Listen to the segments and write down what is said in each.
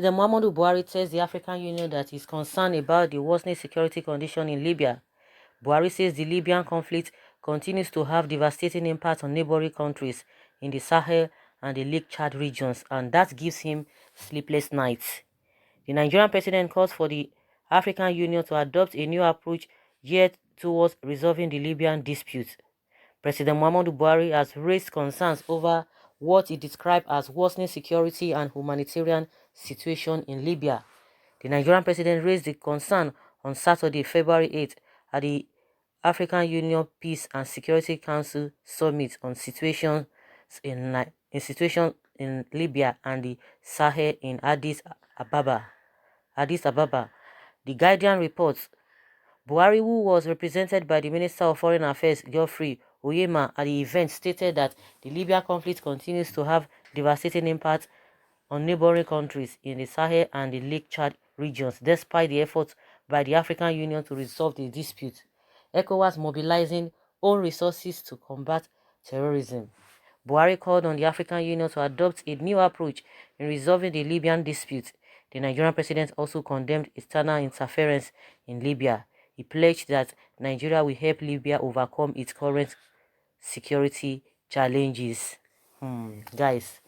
President Muhammadu Buhari tells the African Union that he's concerned about the worsening security condition in Libya. Buhari says the Libyan conflict continues to have devastating impact on neighboring countries in the Sahel and the Lake Chad regions, and that gives him sleepless nights. The Nigerian president calls for the African Union to adopt a new approach geared towards resolving the Libyan dispute. President Muhammadu Buhari has raised concerns over what he described as worsening security and humanitarian situation in Libya. The Nigerian president raised the concern on Saturday, February 8th, at the African Union Peace and Security Council Summit on situations in Libya and the Sahel in Addis Ababa. The Guardian reports Buhari, who was represented by the Minister of Foreign Affairs, Geoffrey Oyema, at the event, stated that the Libya conflict continues to have devastating impact on neighboring countries in the Sahel and the Lake Chad regions, despite the efforts by the African Union to resolve the dispute. ECOWAS mobilizing own resources to combat terrorism. Buhari called on the African Union to adopt a new approach in resolving the Libyan dispute. The Nigerian president also condemned external interference in Libya. He pledged that Nigeria will help Libya overcome its current security challenges. Guys,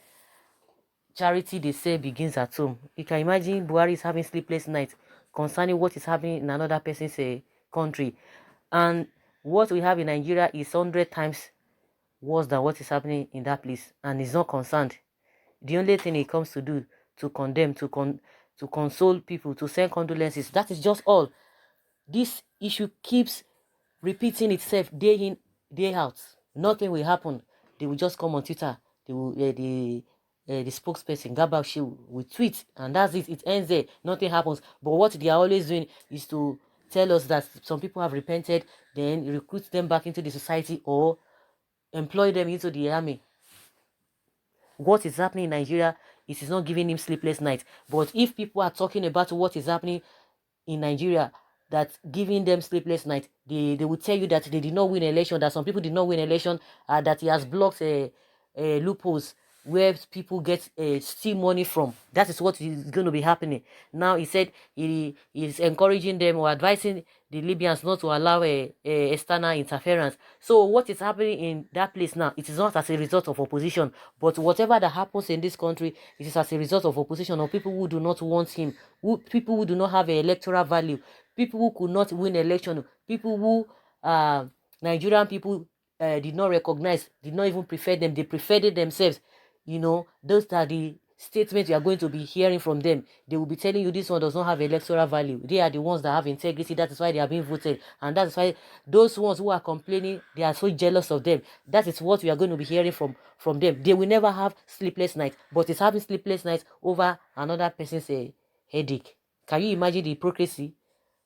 charity, they say, begins at home. You can imagine Buhari is having sleepless nights concerning what is happening in another person's country. And what we have in Nigeria is 100 times worse than what is happening in that place. And he's not concerned. The only thing he comes to do, to condemn, to console people, to send condolences. That is just all. This issue keeps repeating itself day in, day out. Nothing will happen. They will just come on Twitter. They will, the spokesperson, Gabashi, will tweet, and that's it. It ends there. Nothing happens. But what they are always doing is to tell us that some people have repented, then recruit them back into the society or employ them into the army. What is happening in Nigeria is not giving him sleepless nights. But if people are talking about what is happening in Nigeria that's giving them sleepless nights, they will tell you that they did not win election, that some people did not win election, that he has blocked loopholes where people get steal money from. That is what is going to be happening. Now he said he is encouraging them or advising the Libyans not to allow external interference. So what is happening in that place now, it is not as a result of opposition, but whatever that happens in this country, it is as a result of opposition, or people who do not want him, people who do not have an electoral value, people who could not win election, people who Nigerian people did not recognize, did not even prefer them, they preferred it themselves. You know, those are the statements you are going to be hearing from them. They will be telling you this one does not have electoral value. They are the ones that have integrity. That is why they are being voted. And that is why those ones who are complaining, they are so jealous of them. That is what we are going to be hearing from them. They will never have sleepless nights, but it's having sleepless nights over another person's headache. Can you imagine the hypocrisy?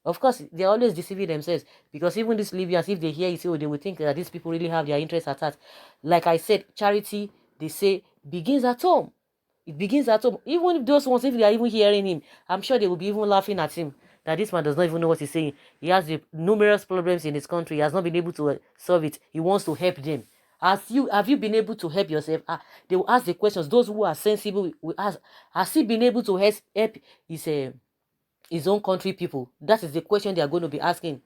Of course, they're always deceiving themselves, because even these Libyans, if they hear it, they will think that these people really have their interests at heart. Like I said, charity, they say, begins at home. It begins at home. Even if those ones, if they are even hearing him, I'm sure they will be even laughing at him, that this man does not even know what he's saying. He has the numerous problems in his country. He has not been able to solve it. He wants to help them. Have you been able to help yourself? They will ask the questions. Those who are sensible will ask, has he been able to help his own country people? That is the question they are going to be asking.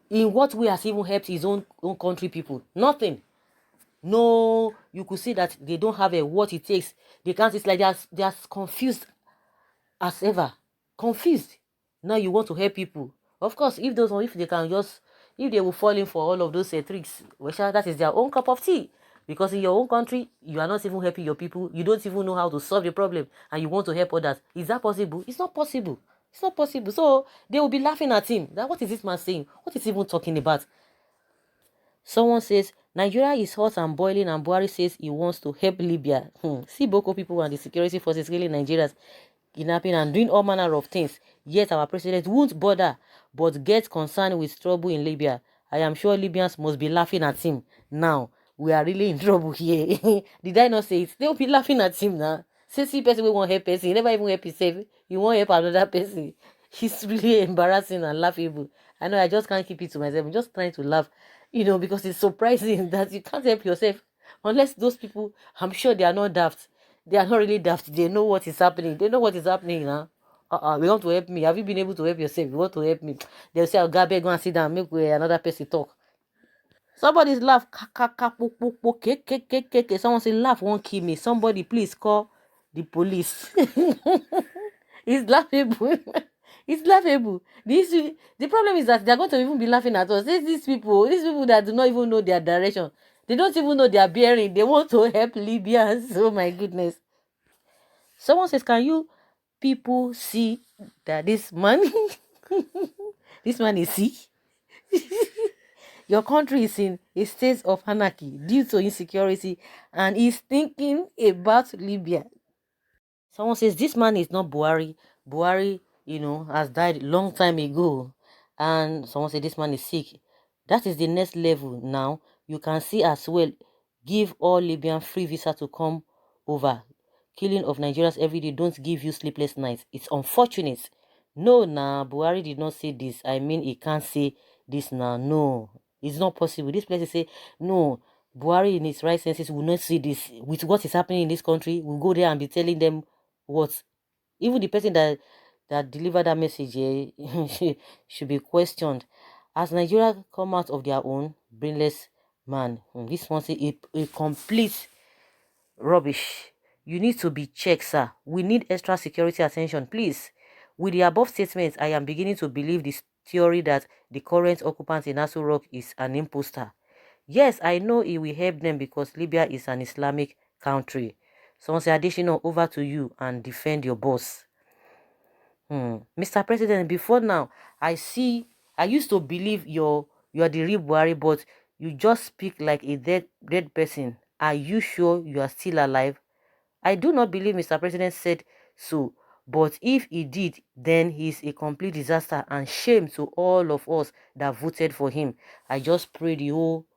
In what way has he even helped his own country people? Nothing. No, you could see that they don't have what it takes. They can't. It's like they are confused as ever. Confused. Now you want to help people. Of course, if they will fall in for all of those tricks, well, that is their own cup of tea. Because in your own country, you are not even helping your people. You don't even know how to solve the problem, and you want to help others. Is that possible? It's not possible. It's not possible. So they will be laughing at him. That, what is this man saying? What is he even talking about? Someone says Nigeria is hot and boiling, and Buhari says he wants to help Libya. See Boko people and the security forces killing Nigerians, kidnapping and doing all manner of things. Yet our president won't bother, but gets concerned with trouble in Libya. I am sure Libyans must be laughing at him. Now, we are really in trouble here. Did I not say it? They will be laughing at him now. See person we won't help person. He never even help himself. You won't help another person. He's really embarrassing and laughable. I know I just can't keep it to myself. I'm just trying to laugh, because it's surprising that you can't help yourself. Unless those people, I'm sure they are not daft. They are not really daft. They know what is happening. They know what is happening now. You want to help me? Have you been able to help yourself? You want to help me? They'll say, "Oh, Gabe, go and sit down. Make another person talk." Somebody's laugh. Someone say, laugh won't kill me. Somebody, please call the police. It's laughable. It's laughable. The problem is that they're going to even be laughing at us. These people that do not even know their direction. They don't even know their bearing. They want to help Libyans. Oh my goodness. Someone says, can you people see that this man, this man is sick? Your country is in a state of anarchy due to insecurity and is thinking about Libya. Someone says this man is not Buhari. Buhari, has died long time ago. And someone said this man is sick. That is the next level now. You can see as well. Give all Libyan free visa to come over. Killing of Nigerians every day don't give you sleepless nights. It's unfortunate. No, Buhari did not say this. I mean, he can't say this now. No, it's not possible. This place say, no, Buhari in his right senses will not see this. With what is happening in this country, we'll go there and be telling them what. Even the person that delivered that message should be questioned. As Nigeria come out of their own brainless man, this one say a complete rubbish. You need to be checked, sir. We need extra security attention, please. With the above statements, I am beginning to believe this theory that the current occupant in Aso Rock is an imposter. Yes, I know it will help them because Libya is an Islamic country. Someone say, additional, over to you and defend your boss. Mr. President, before now, I used to believe you are the real Buhari, but you just speak like a dead person. Are you sure you are still alive? I do not believe Mr. President said so, but if he did, then he is a complete disaster and shame to all of us that voted for him. I just pray the whole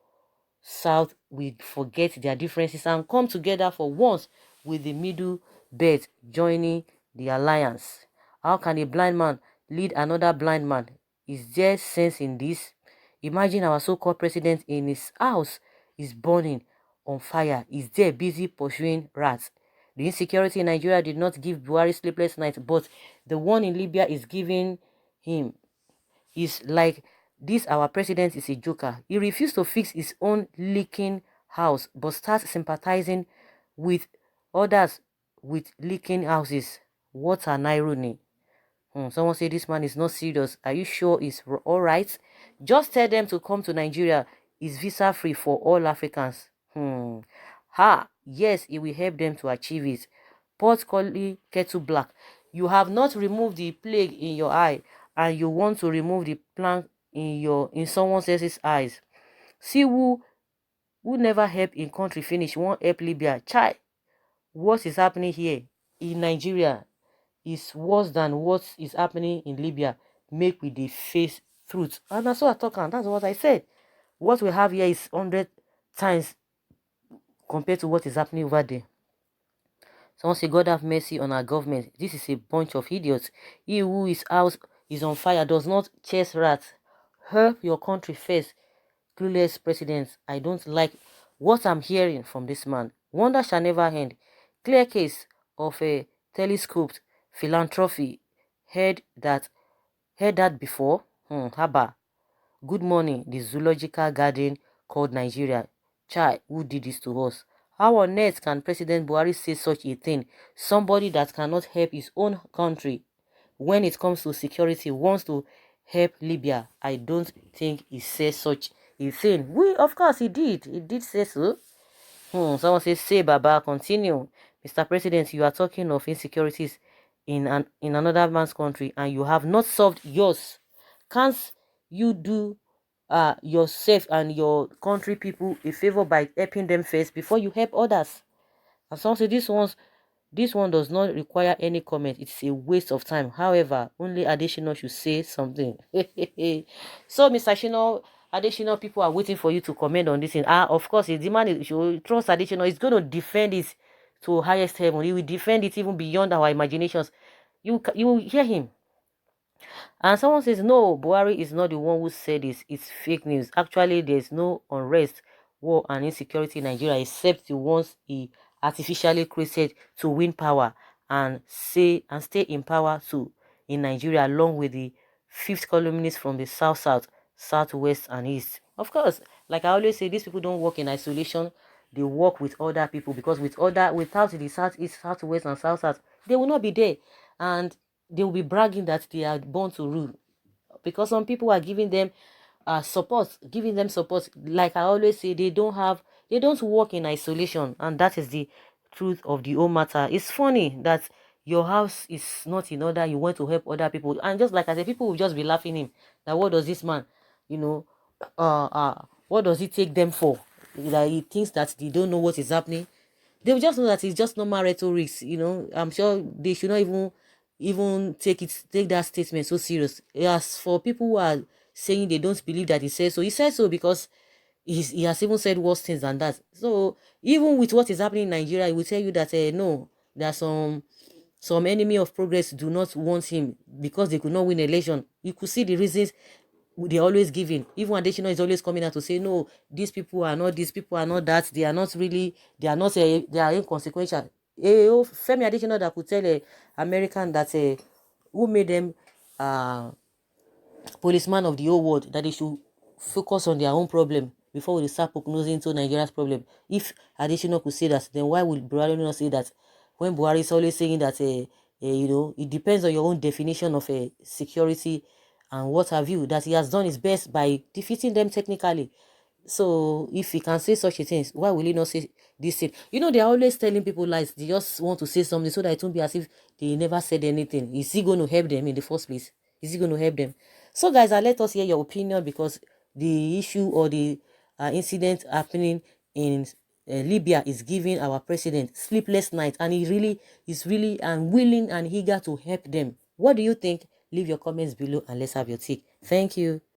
South will forget their differences and come together for once with the middle belt joining the alliance. How can a blind man lead another blind man? Is there sense in this? Imagine our so-called president in his house is burning on fire. Is there busy pursuing rats? The insecurity in Nigeria did not give Buhari sleepless nights, but the one in Libya is giving him. Is like this our president is a joker. He refused to fix his own leaking house, but starts sympathizing with others with leaking houses. What an irony. Someone say this man is not serious. Are you sure he's all right? Just tell them to come to Nigeria. It's visa free for all Africans. Yes, it will help them to achieve it. Pot calling kettle black. You have not removed the plague in your eye, and you want to remove the plank in someone else's eyes. See who never help in country finish won't help Libya. Chai, what is happening here in Nigeria is worse than what is happening in Libya. Make with the face truth. And that's what I talk, and that's what I said. What we have here is 100 times compared to what is happening over there. Someone say, God have mercy on our government. This is a bunch of idiots. He who is house is on fire does not chase rats. Help your country first. Clueless presidents. I don't like what I'm hearing from this man. Wonder shall never end. Clear case of a telescoped philanthropy. Heard that before? Haba. Good morning, the zoological garden called Nigeria. Chai, who did this to us? How on earth can President Buhari say such a thing? Somebody that cannot help his own country when it comes to security wants to help Libya. I don't think he says such a thing. Of course, he did. He did say so. Someone says, say Baba, continue. Mr. President, you are talking of insecurities in another man's country and you have not solved yours. Can't you do yourself and your country people a favor by helping them first before you help others? And some say this one does not require any comment. It's a waste of time. However, only additional should say something. So, Mr. Shino, additional people are waiting for you to comment on this thing. Of course, the man is, you trust additional. He's going to defend it to highest heaven. He will defend it even beyond our imaginations. You will hear him. And someone says, no, Buhari is not the one who said this. It's fake news. Actually, there's no unrest, war, and insecurity in Nigeria except the ones he artificially created to win power and stay in power too in Nigeria, along with the fifth columnist from the south, southwest, and east. Of course, like I always say, these people don't work in isolation. They work with other people, because without the southeast, southwest, and south, they will not be there, and they will be bragging that they are born to rule, because some people are giving them support. Like I always say, they don't work in isolation, and that is the truth of the whole matter. It's funny that your house is not in order, you want to help other people, and just like I said, people will just be laughing him that what does this man, you know, what does he take them for? That he thinks that they don't know what is happening. They will just know that it's just normal rhetoric. I'm sure they should not even take that statement so serious. As for people who are saying they don't believe that he said so because he has even said worse things than that. So even with what is happening in Nigeria, he will tell you that no, there are some enemy of progress do not want him because they could not win election. You could see the reasons they're always giving. Even Additional is always coming out to say, no, these people are not that, they are not really, they are not, they are inconsequential. Femi Additional that could tell a American that who made them policeman of the whole world, that they should focus on their own problem before we start prognosing into Nigeria's problem. If Additional could say that, then why would Buhari not say that? When Buhari is always saying that, it depends on your own definition of security and what have you, that he has done his best by defeating them technically. So if he can say such a thing, why will he not say this thing? They're always telling people lies. They just want to say something so that it won't be as if they never said anything. Is he going to help them in the first place? Is he going to help them? So guys, let us hear your opinion, because the issue or the incident happening in Libya is giving our president sleepless night, and he really is really willing and eager to help them. What do you think? Leave your comments below and let's have your take. Thank you.